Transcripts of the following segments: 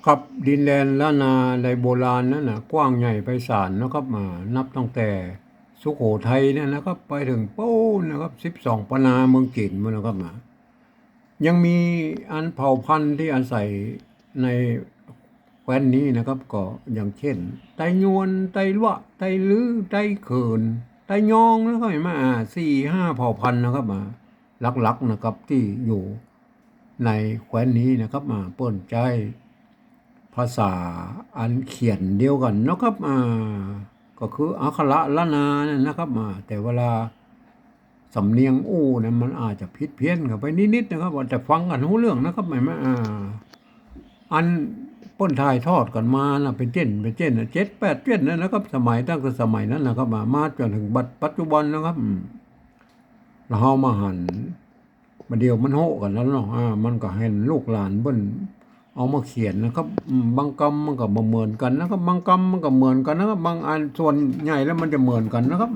ครับดินแดนล้านนาในโบราณนั้นนะกว้างใหญ่ไพศาลนะครับมานับตั้งแต่สุโขทัยเนี่ยนะครับไปถึงปูนนะครับ12ปนาเมืองจีนมันนะครับมายังมีอันเผ่าพันธุ์ที่อาศัยในแคว้นนี้นะครับก็อย่างเช่นไตยวนไตละไตลือไตเขินไตยองนะครับเห็นไหม4-5เผ่าพันธุ์นะครับมาหลักๆนะครับที่อยู่ในแคว้นนี้นะครับมาเปิ้นใจ ภาษาอันเขียนเดียวกันนะครับก็คืออักขระละนาเนี่ยนะครับแต่เวลาสำเนียงอู้เนี่ยมันอาจจะผิดเพี้ยนกันไปนิดๆนะครับว่าแต่ฟังกันรู้เรื่องนะครับหมายมาอันป้นทายทอดกันมานะเป็นเจนนะ7-8 เจนนะครับสมัยตั้งแต่สมัยนั้นนะครับมาจนถึงบัดปัจจุบันนะครับเรามาหันมาเดียวมันโหกันแล้วเนาะมันก็เห็นลูกหลานเบิ้น เอามาเขียนนะครับบางกรรมมันก็บ่เหมือนกันนะครับบางกรรมมันก็เหมือนกันนะครับบางอันส่วนใหญ่แล้วมันจะเหมือนกันนะครับ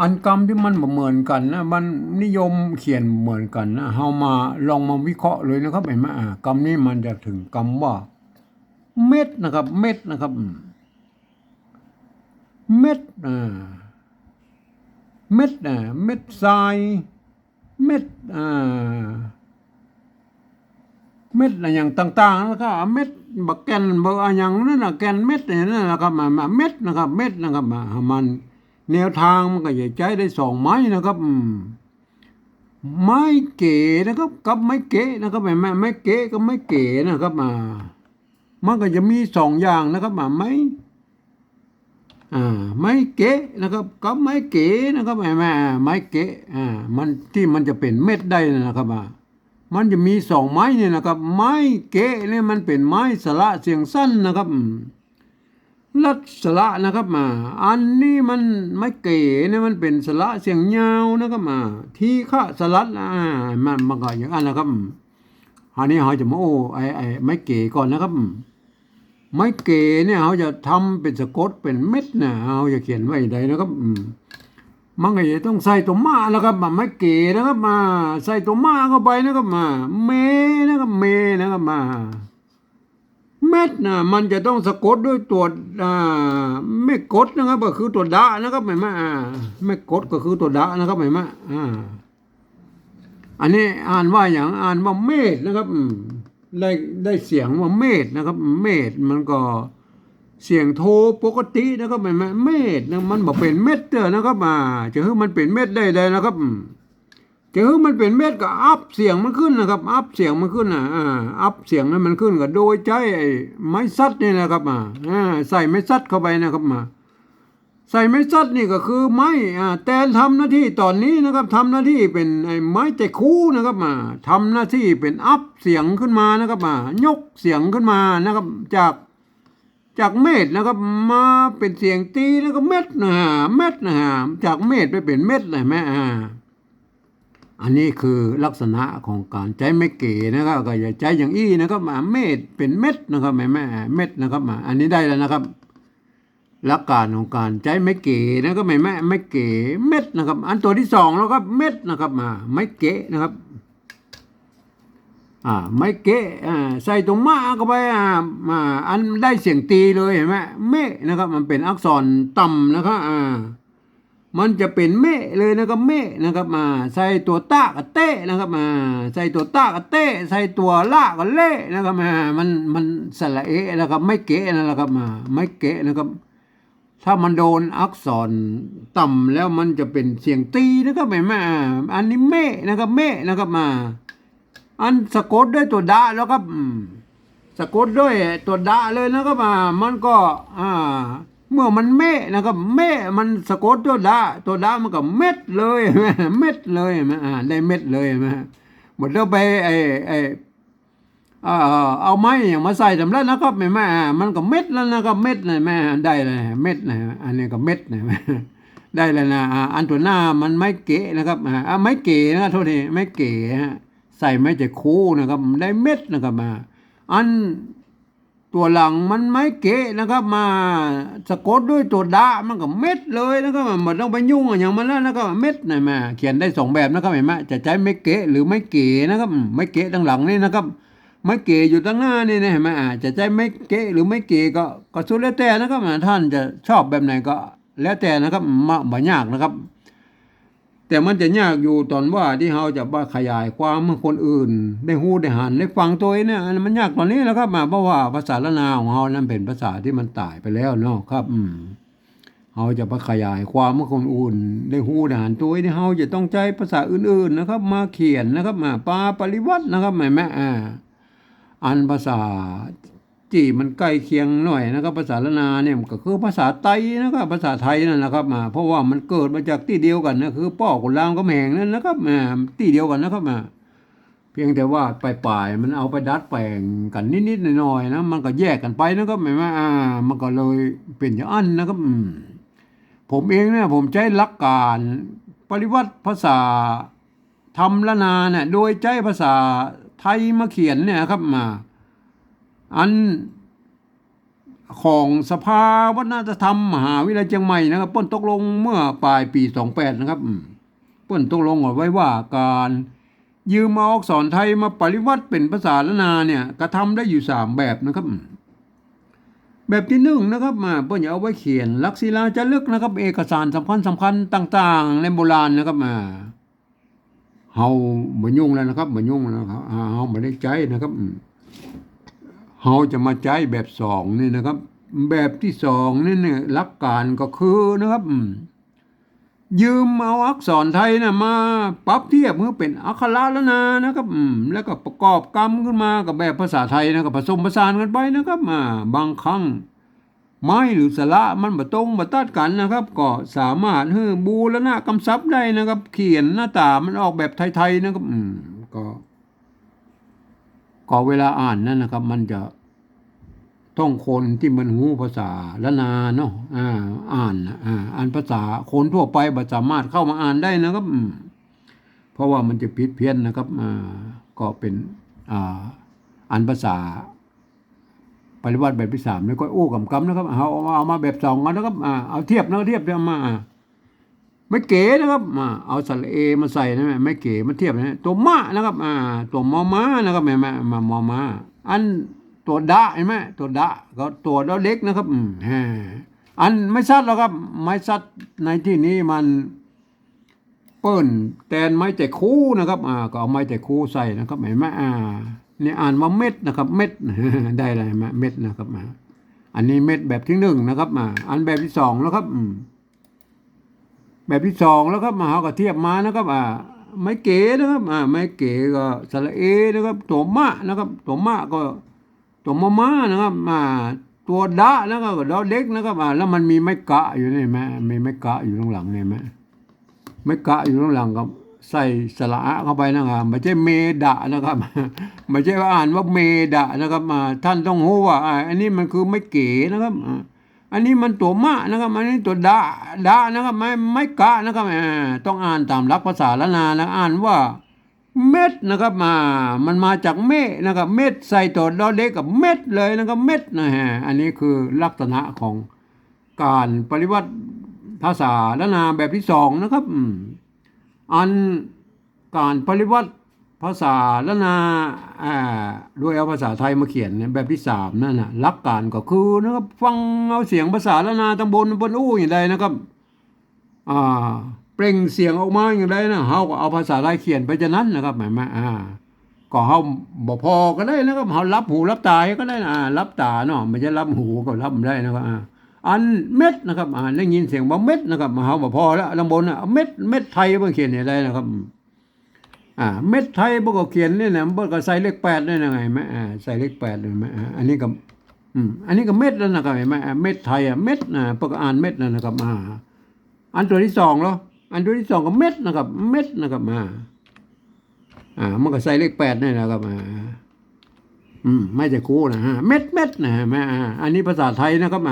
อันกรรมที่มันบ่เหมือนกันนะมันนิยมเขียนเหมือนกันนะเฮามาลองมาวิเคราะห์เลยนะครับเห็นไหมกรรมนี้มันจะถึงกรรมว่าเม็ดนะครับเม็ดนะครับเม็ดเม็ดเม็ดทรายเม็ดเม็ดอะไรอย่างต่างๆแล้วก็เม็ดบักแกนบักอะไรอย่างนั้นนะแกนเม็ดเนี่ยนั่นนะครับมาเม็ดนะครับเม็ดนะครับมันแนวทางมันก็จะใช้ได้2 ไม้นะครับไม้เก๋นะครับกับไม้เก๋นะครับไม้เก๋กับไม้เก๋นะครับมันก็จะมี2 อย่างนะครับไม้ไม้เก๋นะครับกับไม้เก๋นะครับไม้เก๋มันที่มันจะเป็นเม็ดได้นะครับมันจะมี2 ไม้เนี่ยนะครับไม้เก๋เนี่ยมันเป็นไม้สละเสียงสั้นนะครับลัดสละนะครับอันนี้มันไม้เก๋เนี่ยมันเป็นสละเสียงยาวนะครับที่ข้าสลัดมันก็อย่างนั้นนะครับอันนี้เราจะมาไม้เก๋ก่อนนะครับไม้เก๋เนี่ยเราจะทำเป็นสะกดเป็นเม็ดนะเราจะเขียนไว้ใดนะครับมันก็จะต้องใส่ตัวมาแล้วครับไม้เก๋นะครับใส่ตัวมาเข้าไปนะครับเมนะครับเมนะครับเม็ดนะมันจะต้องสะกดด้วยตัวไม่กดนะครับก็คือตัวดะนะครับเห็นไหมไม่กดก็คือตัวดะนะครับเห็นไหมอันนี้อ่านว่าอย่างอ่านว่าเมษนะครับได้เสียงว่าเมษนะครับเมษมันก็เสียงโทปกตินะครับเม็ดนะมันบอกเป็นเม็ดเด้อนะครับจะให้มันเป็นเม็ดได้นะครับจะให้มันเป็นเม็ดก็อัพเสียงมันขึ้นนะครับอัพเสียงมันขึ้นอัพเสียงนั้นมันขึ้นก็โดยใช้ไม้ซัดนี่นะครับใส่ไม้ซัดเข้าไปนะครับใส่ไม้ซัดนี่ก็คือไม้แต่ทำหน้าที่ตอนนี้นะครับทำหน้าที่เป็นไม้แต่คู่นะครับทำหน้าที่เป็นอัพเสียงขึ้นมานะครับยกเสียงขึ้นมานะครับจากเม็ดนะครับมาเป็นเสียงตีแล้วก็เม็ดเม็ดจากเม็ดไปเป็นเม็ดเลยแม่อันนี้คือลักษณะของการใช้ไม้เก๋นะครับก็อย่าใช้อย่างอี้นะครับเม็ดเป็นเม็ดนะครับแม่เม็ดนะครับอันนี้ได้แล้วนะครับหลักการของการใช้ไม้เก๋นะครับแม่ไม้เก๋เม็ดนะครับอันตัวที่2แล้วครับเม็ดนะครับไม้เก๋นะครับไม้เกะใส่ตรงมาเข้าไปอันได้เสียงตีเลยเห็นไหมเมะนะครับมันเป็นอักษรต่ำนะครับมันจะเป็นเมะเลยนะครับเมะนะครับใส่ตัวตะกับเตะนะครับใส่ตัวตะกับเตะใส่ตัวละกับเละนะครับมันสระเอะนะครับไม่เกะนะครับไม่เกะนะครับถ้ามันโดนอักษรต่ำแล้วมันจะเป็นเสียงตีนะครับเห็นไหมอันนี้เมะนะครับเมะนะครับอันสะกดด้วยตัวดะแล้วครับสะกดด้วยตัวดะเลยนะครับมันก็เมื่อมันเมะนะครับเมะมันสะกดตัวดะมันก็เม็ดเลยเม็ดเลยได้เม็ดเลยหมดแล้วไปเอาไม้อย่างมาใส่สำเร็จนะครับแม่มันก็เม็ดแล้วนะครับเม็ดเลยแม่ได้เลยเม็ดเลยอันนี้ก็เม็ดเลยได้เลยนะอันตัวหน้ามันไม่เก๋นะครับไม่เก๋นะโทษทีไม่เก๋ใส่ไม่จะคู่นะครับได้เม็ดนะครับอันตัวหลังมันไม่เก๋นะครับสะกดด้วยตัวดะมันก็เม็ดเลยนะครับมันต้องไปยุ่งอย่างมันแล้วนะครับเม็ดนะเขียนได้2 แบบนะครับเห็นไหมจะใช้ไม่เก๋หรือไม่เก๋นะครับไม่เก๋ทั้งหลังนี่นะครับ ไม่เก๋อยู่ตั้งหน้านี่นะเห็นไหมจะใจไม่เก๋หรือไม่เก๋ก็สุดแล้วแต่นะครับท่านจะชอบแบบไหนก็แล้วแต่นะครับไม่ยากนะครับ แต่มันจะยากอยู่ตอนว่าที่เราจะว่าขยายความให้คนอื่นได้ฮู้ได้หันได้ฟังตัวเนี่ยมันยากตอนนี้แล้วครับเพราะว่าภาษาละนาของเรานั้นเป็นภาษาที่มันตายไปแล้วเนาะครับเราจะมาขยายความให้คนอื่นได้ฮู้ได้หันตัวนี่เราจะต้องใช้ภาษาอื่นๆนะครับ มาเขียนนะครับมาปริวัตินะครับแม่อันภาษาจีมันใกล้เคียงหน่อยนะครับภาษาละนาเนี่ยก็คือภาษาไทยนะครับภาษาไทยนั่นนะครับเพราะว่ามันเกิดมาจากที่เดียวกันนะคือป้อกุนรามกำแหงนั่นนะครับที่เดียวกันนะครับเพียงแต่ว่าปลายมันเอาไปดัดแปลงกันนิดๆหน่อยๆนะมันก็แยกกันไปนะครับมันก็เลยเป็นอย่างนั้นนะครับผมเองเนี่ยผมใช้หลักการปริวัติภาษาธรรมละนาเนี่ยโดยใช้ภาษาไทยมาเขียนเนี่ยครับอันของสภาวัฒนธรรมมหาวิทยาลัยเชียงใหม่นะครับเปิ้นตกลงเมื่อปลายปี28นะครับเปิ้นตกลงเอาไว้ว่าการยืมเอาอักษรไทยมาปริวัติเป็นภาษาละนาเนี่ยกระทำได้อยู่3แบบนะครับแบบที่1นะครับเปิ้นจะเอาไว้เขียนลักษิลาจารึกนะครับเอกสารสำคัญต่างๆในโบราณนะครับเฮาบ่ยุ่งแล้วนะครับบ่ยุ่งแล้วครับเฮาบ่ได้ใจนะครับเราจะมาใช้แบบ2นี่นะครับแบบที่2นี่เนี่ยหลักการก็คือนะครับยืมเอาอักษรไทยนะมาปรับเทียบเพื่อเป็นอักขระละนานะครับแล้วก็ประกอบกรรมขึ้นมากับแบบภาษาไทยนะครับผสมผสานกันไปนะครับบางครั้งไม้หรือสระมันบ่ตรงบ่ตัดกันนะครับก็สามารถบูรณะกำซับได้นะครับเขียนหน้าตามันออกแบบไทยๆนะครับก็เวลาอ่านนั่นนะครับมันจะต้องคนที่มันหูภาษาละนาเนาะอ่านภาษาคนทั่วไปบ่สามารถเข้ามาอ่านได้นะครับเพราะว่ามันจะผิดเพี้ยนนะครับก็เป็นอ่านภาษาปริวัติแบบที่3ไม่ค่อยกำนะครับเอามาแบบ2กันนะครับเอาเทียบมาไม่เก๋นะครับเอาสระเอมาใส่นะไม่เก๋มาเทียบนะตัวมะนะครับตัวมอม้านะครับแม่มอม้าอันตัวดะเห็นไหมตัวดะก็ตัวเล็กนะครับอันไม่ชัดหรอกครับไม่ชัดในที่นี้มันเปิ้นแตนไม้แต่คู่นะครับก็เอาไม้แต่คู่ใส่นะครับเห็นไหมนี่อ่านว่าเม็ดนะครับเม็ดได้อะไรมาเม็ดนะครับอันนี้เม็ดแบบที่1นะครับอันแบบที่2แล้วครับแบบที่2แล้วครับเขาก็เทียบมานะครับไม่เก๋นะครับไม่เก๋ก็สระเอนะครับตัวมะนะครับตัวมะก็ตัวมะม้านะครับตัวดะนะครับก็ดอเด็กนะครับแล้วมันมีไม้กะอยู่นี่ไหมมีไม้กะอยู่ข้างหลังนี่ไหมไม้กะอยู่ข้างหลังก็ใส่สระเข้าไปนะครับไม่ใช่เมดะนะครับไม่ใช่ว่าอ่านว่าเมดะนะครับท่านต้องรู้ว่าอันนี้มันคือไม่เก๋นะครับอันนี้มันตัวมะนะครับอันนี้ตัวดะนะครับไม่กะนะครับต้องอ่านตามหลักภาษาละนานะอ่านว่าเม็ดนะครับมันมาจากเมฆนะครับเม็ดใส่ตัวดอเด็กกับเม็ดเลยนะครับเม็ดนะฮะอันนี้คือลักษณะของการปริวัติภาษาละนาแบบที่2นะครับอันการปริวัติภาษาละนาโดยเอาภาษาไทยมาเขียนแบบที่3นั่นนะหลักการก็คือนะครับฟังเอาเสียงภาษาละนาตำบลอย่างใดนะครับเปล่งเสียงออกมาอย่างไรนะเฮาก็เอาภาษาไทยเขียนไปจะนั้นนะครับหมายมาก็เฮาบ่พอก็ได้นะครับเฮารับหูรับตาก็ได้นะรับตาเนาะไม่ใช่รับหูก็รับได้นะครับอันเม็ดนะครับได้ยินเสียงบ่เม็ดนะครับเฮาบ่พอแล้วลำบนเม็ดไทยเพิ่นเขียนได้นะครับเม็ดไทยเพิ่นก็เขียนนี่นะเพิ่นก็ใส่เลข8ได้ยังไงมั้ยใส่เลข8ได้มั้ยอันนี้ก็เม็ดแล้วนะครับเห็นมั้ยเม็ดไทยเม็ดเพิ่นก็อ่านเม็ดนั่นนะครับอันตัวที่2แล้วอันตัวที่2ก็เม็ดนะครับเม็ดนะครับมันก็ใส่เลข8นี่นะครับไม่ใช่คู่นะเม็ดนะอันนี้ภาษาไทยนะครับ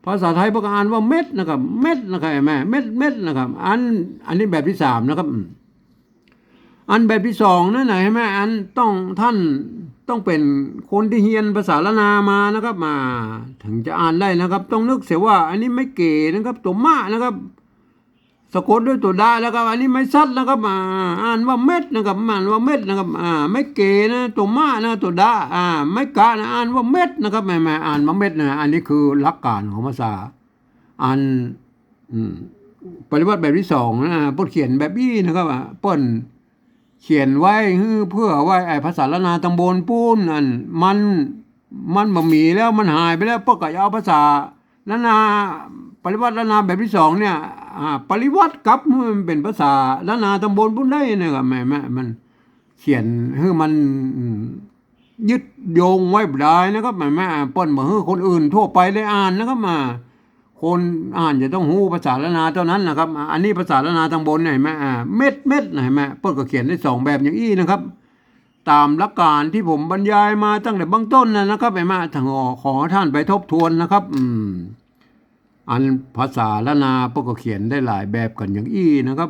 ภาษาไทยพวกอ่านว่าเม็ดนะครับเม็ดนะครับเม็ดนะครับอันนี้แบบที่3นะครับอันแบบที่2นั่นไหนใช่ไหมอันท่านต้องเป็นคนที่เรียนภาษาละนามานะครับถึงจะอ่านได้นะครับต้องนึกเสียว่าอันนี้ไม่เก๋นะครับตัวมะนะครับ สะกดด้วยตัวดาแล้วก็อันนี้ไม่ซัดนะครับอ่านว่าเม็ดนะครับอ่านว่าเม็ดนะครับไม่เกนะตัวมานะตัวดาไม่กะนะอ่านว่าเม็ดนะครับไม่อ่านว่าเม็ดนะอันนี้คือหลักการของภาษาอ่านอืมปฏิบัติแบบที่สองนะเปิ้นเขียนแบบนี้นะครับเปิ้นเขียนไว้เพื่อไว้ไอ้ภาษาละนาตำบลปูนอันมันบ่มีแล้วมันหายไปแล้วเปิ้นก็เอาภาษาละนาปฏิวัติละนาแบบที่สองเนี่ยปริวัติกับมันเป็นภาษาละนาตำบลปูนได้นะครับแม่มันเขียนให้มันยึดโยงไว้บ่ได้นะครับแม่เปิ้นบ่ให้คนอื่นทั่วไปได้อ่านนะครับคนอ่านจะต้องรู้ภาษาละนาเท่านั้นนะครับอันนี้ภาษาละนาทางบนเห็นไหมเม็ดเห็นไหมเปิ้นก็เขียนได้สองแบบอย่างอี้นะครับตามหลักการที่ผมบรรยายมาตั้งแต่เบื้องต้นนะครับเห็นไหมขอท่านไปทบทวนนะครับอันภาษาละนาเปิ้นก็เขียนได้หลายแบบกันอย่างอี้นะครับ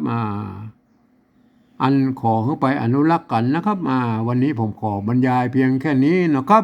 อันขอเข้าไปอนุรักษ์กันนะครับวันนี้ผมขอบรรยายเพียงแค่นี้นะครับ